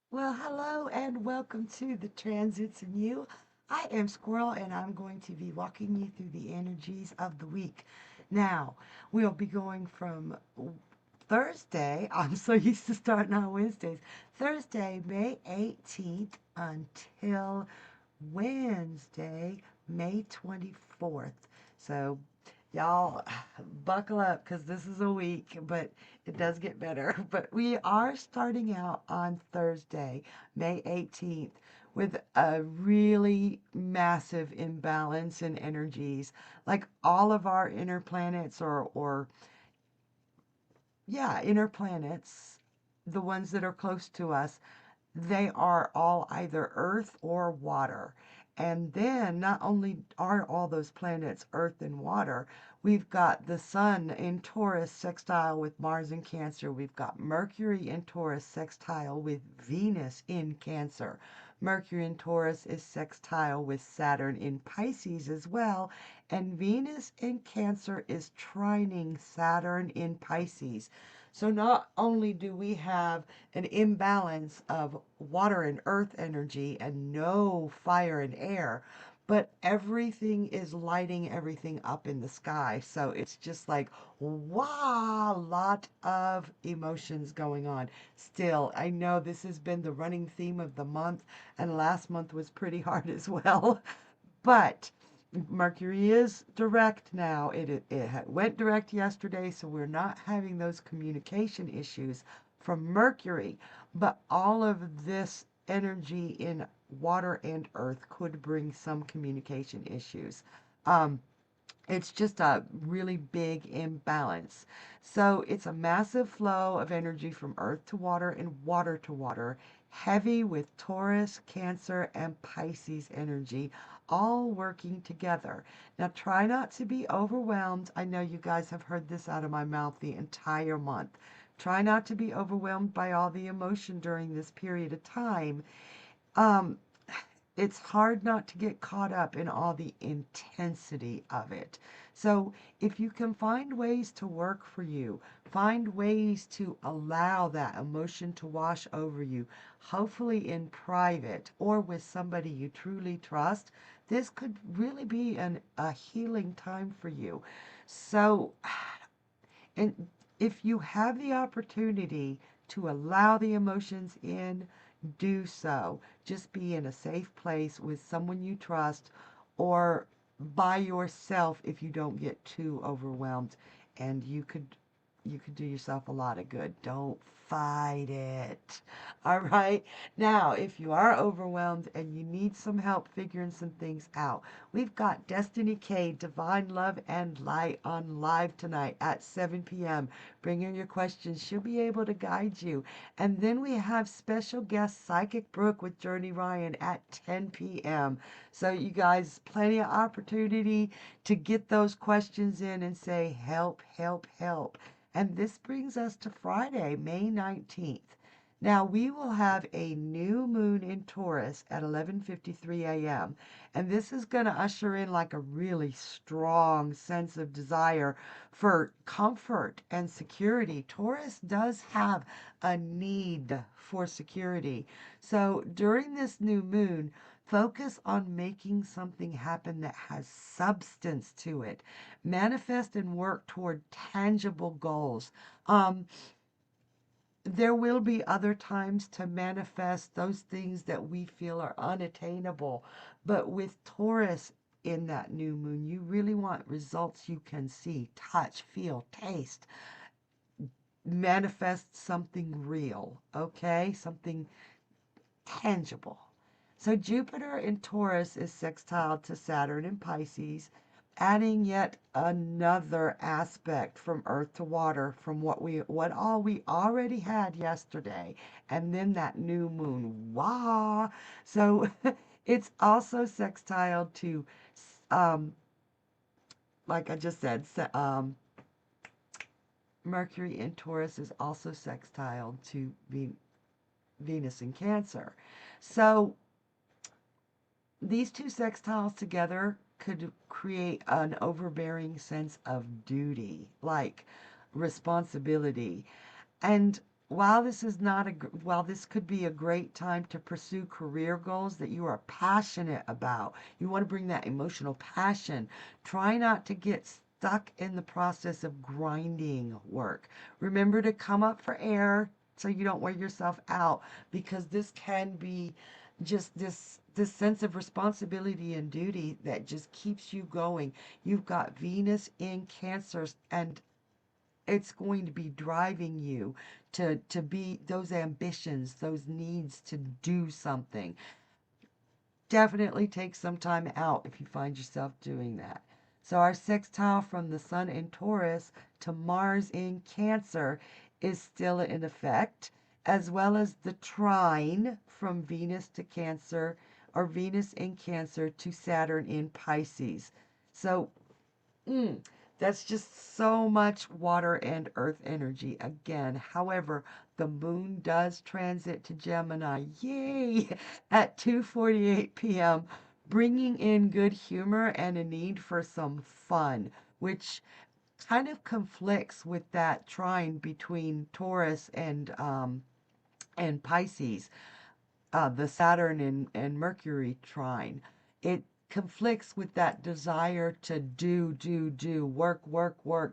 Well, hello and welcome to the Transits and You. I am Squirrel and I'm going to be walking you through the energies of the week. Now, we'll be going from Thursday, I'm so used to starting on Wednesdays, Thursday, May 18th until Wednesday, May 24th. So, y'all buckle up because this is a week, but it does get better. But we are starting out on Thursday, May 18th, with a really massive imbalance in energies. Like all of our inner planets or yeah, inner planets, the ones that are close to us, they are all either earth or water. And then not only are all those planets earth and water, we've got the sun in Taurus sextile with Mars in Cancer. We've got Mercury in Taurus sextile with Venus in Cancer. Mercury in Taurus is sextile with Saturn in Pisces as well. And Venus in Cancer is trining Saturn in Pisces. So not only do we have an imbalance of water and earth energy and no fire and air, but everything is lighting everything up in the sky. So it's just like, wow, a lot of emotions going on. Still, I know this has been the running theme of the month, and last month was pretty hard as well. But Mercury is direct now. It went direct yesterday, so we're not having those communication issues from Mercury. But all of this energy in water and earth could bring some communication issues. Um, it's just a really big imbalance. So it's a massive flow of energy from earth to water and water to water, heavy with Taurus, Cancer, and Pisces energy, all working together. Now try not to be overwhelmed. I know you guys have heard this out of my mouth the entire month. Try not to be overwhelmed by all the emotion during this period of time. Um, it's hard not to get caught up in all the intensity of it. So if you can find ways to work for you, find ways to allow that emotion to wash over you, hopefully in private or with somebody you truly trust, this could really be a healing time for you. So, and if you have the opportunity to allow the emotions in, do so. Just be in a safe place with someone you trust or by yourself if you don't get too overwhelmed, and you could do yourself a lot of good. Don't fight it. All right. Now, if you are overwhelmed and you need some help figuring some things out, we've got Destiny K, Divine Love and Light on live tonight at 7 p.m. Bring in your questions. She'll be able to guide you. And then we have special guest Psychic Brooke with Journey Ryan at 10 p.m. So you guys, plenty of opportunity to get those questions in and say, help, help, help. And this brings us to Friday, May 19th. Now we will have a new moon in Taurus at 11:53 a.m. And this is going to usher in like a really strong sense of desire for comfort and security. Taurus does have a need for security. So during this new moon, focus on making something happen that has substance to it. Manifest and work toward tangible goals. There will be other times to manifest those things that we feel are unattainable. But with Taurus in that new moon, you really want results you can see, touch, feel, taste. Manifest something real, okay? Something tangible. So Jupiter in Taurus is sextile to Saturn in Pisces, adding yet another aspect from earth to water from what all we already had yesterday, and then that new moon. Wow. So it's also sextile to um like I just said, Mercury in Taurus is also sextile to Venus in Cancer. So these two sextiles together could create an overbearing sense of duty, like responsibility. And while this could be a great time to pursue career goals that you are passionate about, you want to bring that emotional passion. Try not to get stuck in the process of grinding work. Remember to come up for air so you don't wear yourself out, because this can be just this sense of responsibility and duty that just keeps you going. You've got Venus in Cancer, and it's going to be driving you to be those ambitions, those needs to do something. Definitely take some time out if you find yourself doing that. So our sextile from the Sun in Taurus to Mars in Cancer is still in effect, as well as the trine from Venus to Cancer, or Venus in Cancer to Saturn in Pisces. So that's just so much water and earth energy again. However, the moon does transit to Gemini, yay, at 2:48 p.m., bringing in good humor and a need for some fun, which kind of conflicts with that trine between Taurus and Pisces, the Saturn and Mercury trine. It conflicts with that desire to do, work,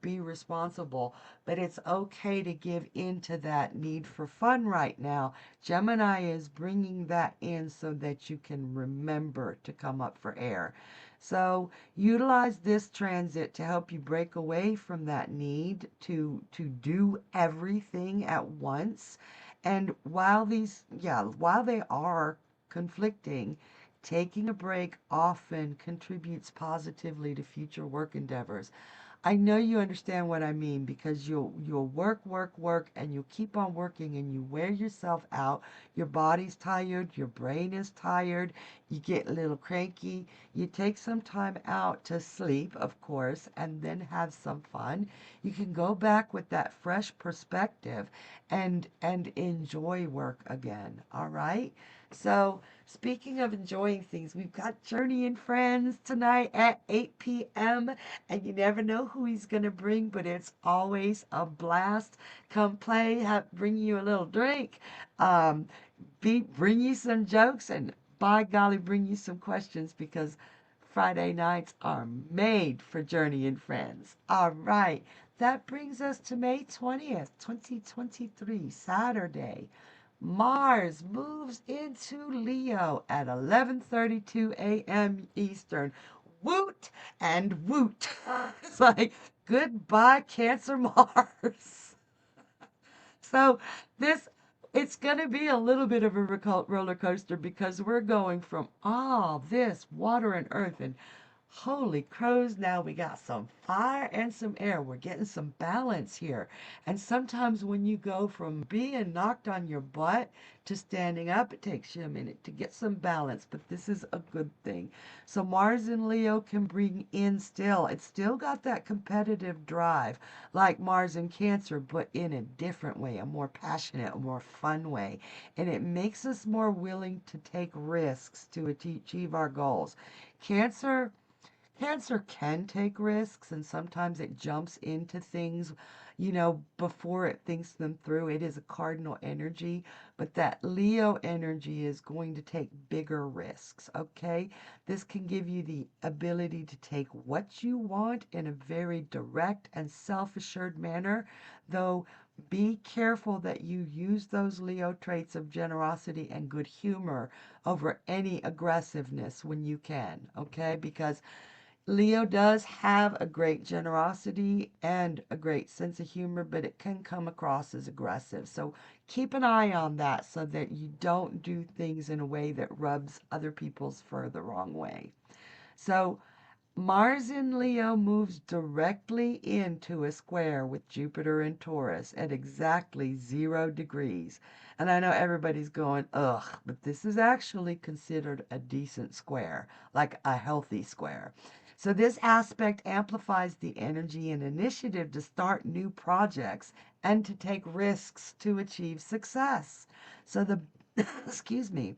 be responsible. But it's okay to give in to that need for fun right now. Gemini is bringing that in so that you can remember to come up for air. So utilize this transit to help you break away from that need to do everything at once. And while they are conflicting, taking a break often contributes positively to future work endeavors. I know you understand what I mean, because you'll work, and you'll keep on working and you wear yourself out. Your body's tired, your brain is tired, you get a little cranky. You take some time out to sleep, of course, and then have some fun. You can go back with that fresh perspective and enjoy work again. All right? So, speaking of enjoying things, we've got Journey and Friends tonight at 8 p.m. And you never know who he's going to bring, but it's always a blast. Come play, bring you a little drink, um, bring you some jokes, and by golly, bring you some questions, because Friday nights are made for Journey and Friends. All right. That brings us to May 20th, 2023, Saturday. Mars moves into Leo at 11:32 a.m. Eastern. Woot and woot. It's like, goodbye, Cancer Mars. So this it's going to be a little bit of a roller coaster, because we're going from all this water and earth, and holy crows, now we got some fire and some air. We're getting some balance here. And sometimes when you go from being knocked on your butt to standing up, it takes you a minute to get some balance, but this is a good thing. So Mars in Leo can bring in still. It's still got that competitive drive like Mars in Cancer, but in a different way, a more passionate, a more fun way. And it makes us more willing to take risks to achieve our goals. Cancer Cancer can take risks, and sometimes it jumps into things, before it thinks them through. It is a cardinal energy, but that Leo energy is going to take bigger risks, okay? This can give you the ability to take what you want in a very direct and self-assured manner, though be careful that you use those Leo traits of generosity and good humor over any aggressiveness when you can, okay? Because Leo does have a great generosity and a great sense of humor, but it can come across as aggressive. So keep an eye on that so that you don't do things in a way that rubs other people's fur the wrong way. So Mars in Leo moves directly into a square with Jupiter in Taurus at exactly 0 degrees. And I know everybody's going, ugh, but this is actually considered a decent square, like a healthy square. So this aspect amplifies the energy and initiative to start new projects and to take risks to achieve success. So the, excuse me,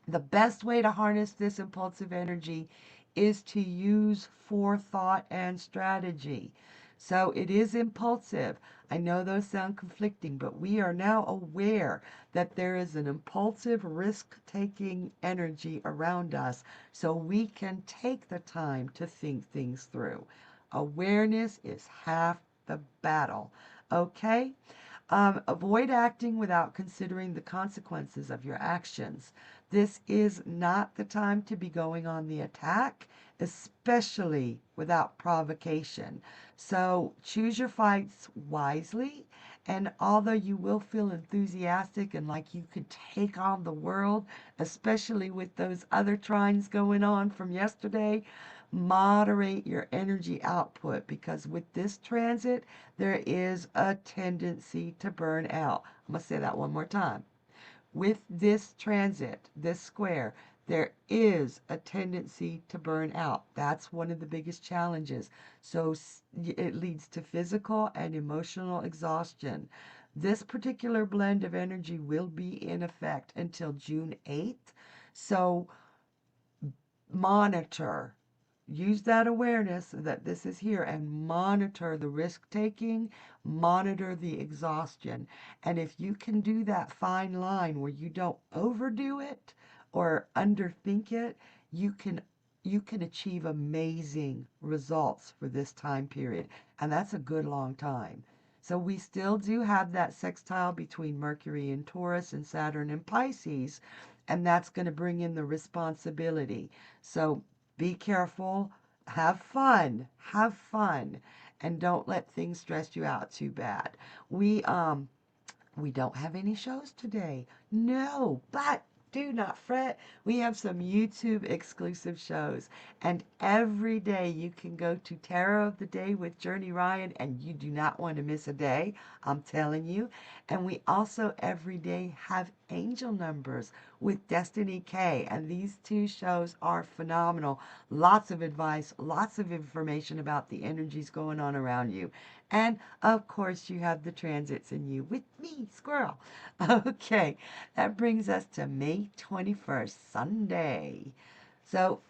The best way to harness this impulsive energy is to use forethought and strategy. So it is impulsive. I know those sound conflicting, but we are now aware that there is an impulsive, risk taking energy around us, so we can take the time to think things through. Awareness is half the battle. Okay? Avoid acting without considering the consequences of your actions. This is not the time to be going on the attack, especially without provocation. So choose your fights wisely. And although you will feel enthusiastic and like you could take on the world, especially with those other trines going on from yesterday, moderate your energy output, because with this transit, there is a tendency to burn out. I'm going to say that one more time. With this transit, this square, there is a tendency to burn out. That's one of the biggest challenges. So it leads to physical and emotional exhaustion. This particular blend of energy will be in effect until June 8th. So monitor, use that awareness that this is here, and monitor the risk taking, monitor the exhaustion. And if you can do that fine line where you don't overdo it or underthink it, you can achieve amazing results for this time period. And that's a good long time. So we still do have that sextile between Mercury and Taurus and Saturn and Pisces, and that's going to bring in the responsibility. So be careful, have fun, and don't let things stress you out too bad. We don't have any shows today. No, but do not fret. We have some YouTube exclusive shows. And every day you can go to Tarot of the Day with Journey Ryan, and you do not want to miss a day. I'm telling you. And we also every day have angel numbers with Destiny K. And these two shows are phenomenal. Lots of advice, lots of information about the energies going on around you. And of course, you have the transits in you with me, Squirrel. Okay, that brings us to May 21st, Sunday. So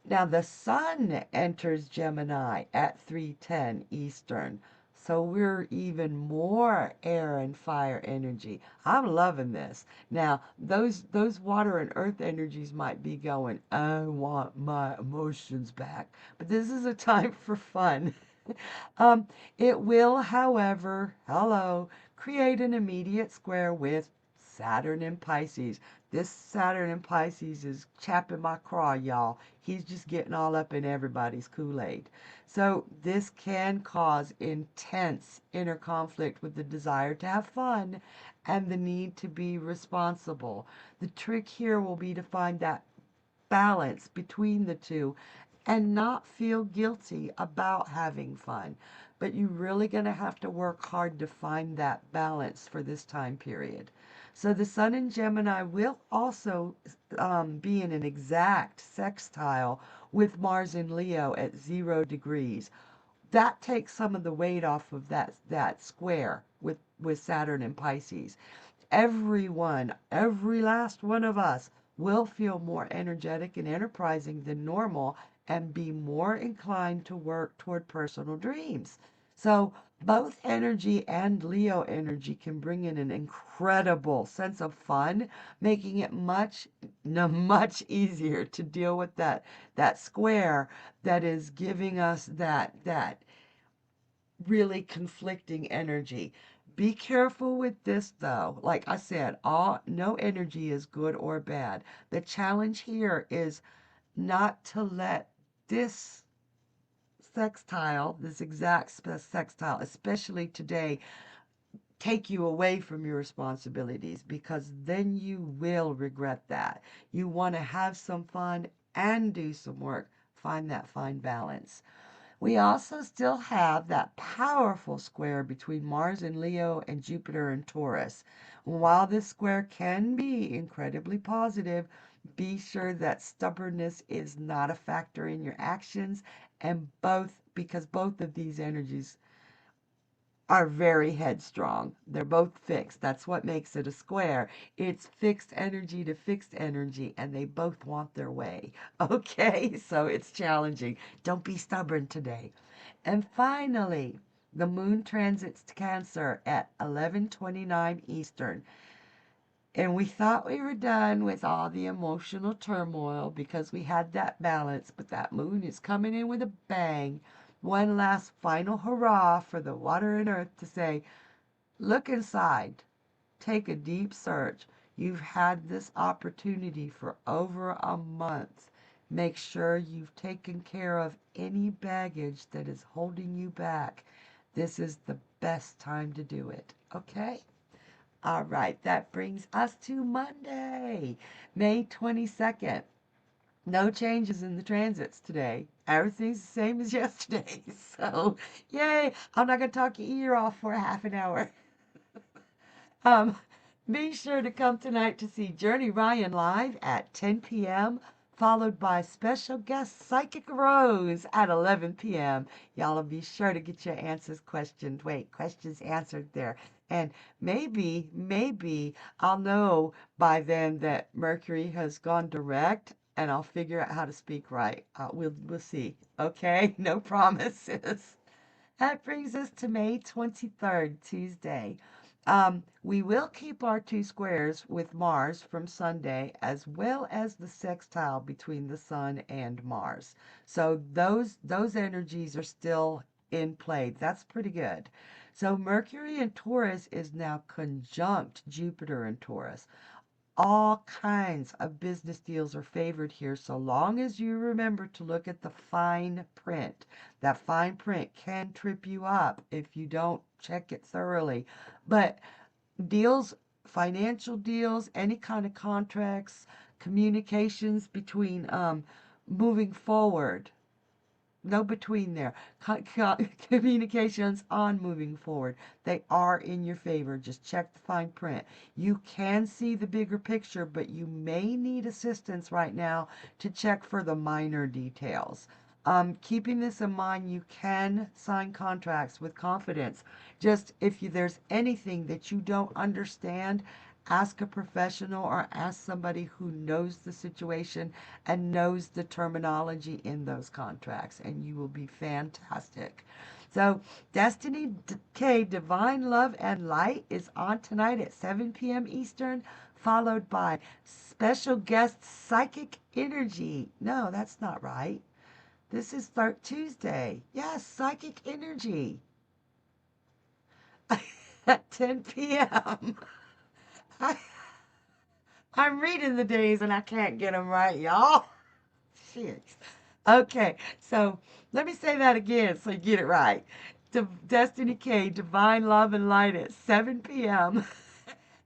now the sun enters Gemini at 3:10 Eastern. So we're even more air and fire energy. I'm loving this. Now, those water and earth energies might be going, I want my emotions back. But this is a time for fun. It will, however, hello, create an immediate square with Saturn in Pisces. This Saturn in Pisces is chapping my craw, y'all. He's just getting all up in everybody's Kool-Aid. So this can cause intense inner conflict with the desire to have fun and the need to be responsible. The trick here will be to find that balance between the two and not feel guilty about having fun. But you're really going to have to work hard to find that balance for this time period. So the Sun in Gemini will also be in an exact sextile with Mars in Leo at 0 degrees. That takes some of the weight off of that square with Saturn and Pisces. Everyone, every last one of us, will feel more energetic and enterprising than normal and be more inclined to work toward personal dreams. So, both energy and Leo energy can bring in an incredible sense of fun, making it much easier to deal with that square that is giving us that really conflicting energy. Be careful with this though. Like I said, no energy is good or bad. The challenge here is not to let this sextile, this exact sextile, especially today, take you away from your responsibilities, because then you will regret that. You want to have some fun and do some work. Find that fine balance. We also still have that powerful square between Mars in Leo and Jupiter in Taurus. While this square can be incredibly positive, be sure that stubbornness is not a factor in your actions, and because both of these energies are very headstrong. They're both fixed. That's what makes it a square. It's fixed energy to fixed energy, and they both want their way. Okay, so it's challenging. Don't be stubborn today. And finally, the moon transits to Cancer at 11:29 Eastern. And we thought we were done with all the emotional turmoil because we had that balance, but that moon is coming in with a bang. One last final hurrah for the water and earth to say, look inside, take a deep search. You've had this opportunity for over a month. Make sure you've taken care of any baggage that is holding you back. This is the best time to do it, okay? All right, that brings us to Monday, May 22nd. No changes in the transits today. Everything's the same as yesterday. So, yay! I'm not going to talk your ear off for a half an hour. Um, be sure to come tonight to see Journey Ryan live at 10 p.m., followed by special guest Psychic Rose at 11 p.m. Y'all will be sure to get your questions answered there. And maybe I'll know by then that Mercury has gone direct and I'll figure out how to speak right. We'll see. Okay? No promises. That brings us to May 23rd, Tuesday. We will keep our two squares with Mars from Sunday, as well as the sextile between the Sun and Mars. So those energies are still in play. That's pretty good. So Mercury in Taurus is now conjunct Jupiter in Taurus. All kinds of business deals are favored here so long as you remember to look at the fine print. That fine print can trip you up if you don't check it thoroughly. But deals, financial deals, any kind of contracts, communications between moving forward, no between there. Communications on moving forward. They are in your favor. Just check the fine print. You can see the bigger picture, but you may need assistance right now to check for the minor details. Keeping this in mind, you can sign contracts with confidence. Just if there's anything that you don't understand, ask a professional or ask somebody who knows the situation and knows the terminology in those contracts, and you will be fantastic. So, Destiny K, Divine Love and Light, is on tonight at 7 p.m. Eastern, followed by special guest Psychic Energy. No, that's not right. This is Tuesday. Yes, Psychic Energy at 10 p.m. I'm reading the days and I can't get them right, y'all. Shit. Okay, so let me say that again so you get it right. Destiny K, Divine Love and Light at 7 p.m.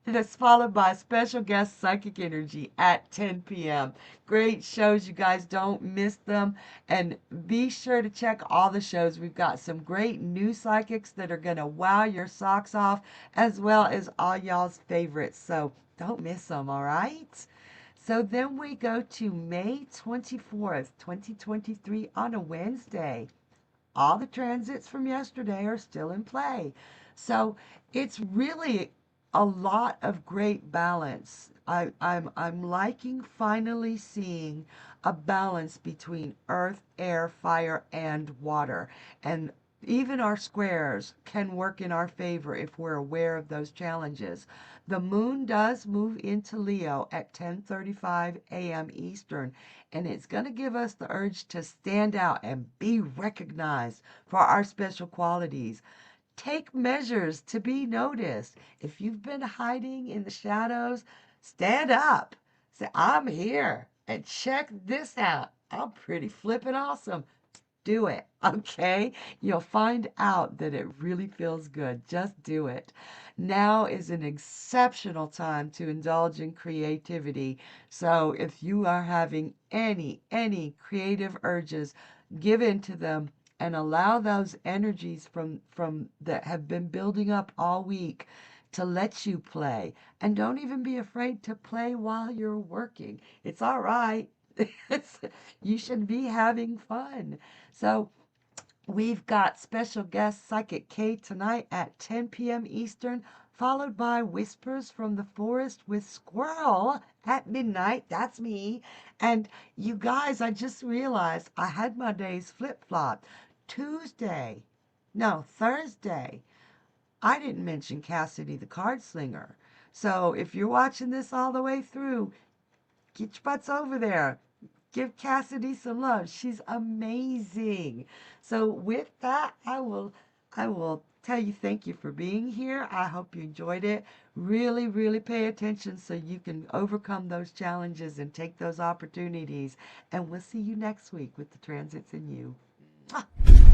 And it's followed by special guest Psychic Energy at 10 p.m. Great shows, you guys. Don't miss them. And be sure to check all the shows. We've got some great new psychics that are going to wow your socks off, as well as all y'all's favorites. So don't miss them, all right? So then we go to May 24th, 2023 on a Wednesday. All the transits from yesterday are still in play. So it's really a lot of great balance. I'm liking finally seeing a balance between earth, air, fire, and water. And even our squares can work in our favor if we're aware of those challenges. The moon does move into Leo at 10:35 a.m. Eastern, and it's going to give us the urge to stand out and be recognized for our special qualities. Take measures to be noticed. If you've been hiding in the shadows, stand up. Say, I'm here, and check this out. I'm pretty flippin' awesome. Do it, okay? You'll find out that it really feels good. Just do it. Now is an exceptional time to indulge in creativity. So if you are having any creative urges, give in to them and allow those energies from that have been building up all week to let you play. And don't even be afraid to play while you're working. It's all right. You should be having fun. So We've got special guest Psychic K tonight at 10 p.m. Eastern, followed by Whispers from the Forest with Squirrel at midnight. That's me. And you guys, I just realized I had my days flip-flopped. Tuesday, no, Thursday, I didn't mention Cassidy the Card Slinger. So if you're watching this all the way through, get your butts over there. Give Cassidy some love. She's amazing. So with that, I will tell you thank you for being here. I hope you enjoyed it. Really, really pay attention so you can overcome those challenges and take those opportunities. And we'll see you next week with the transits in you. Mwah.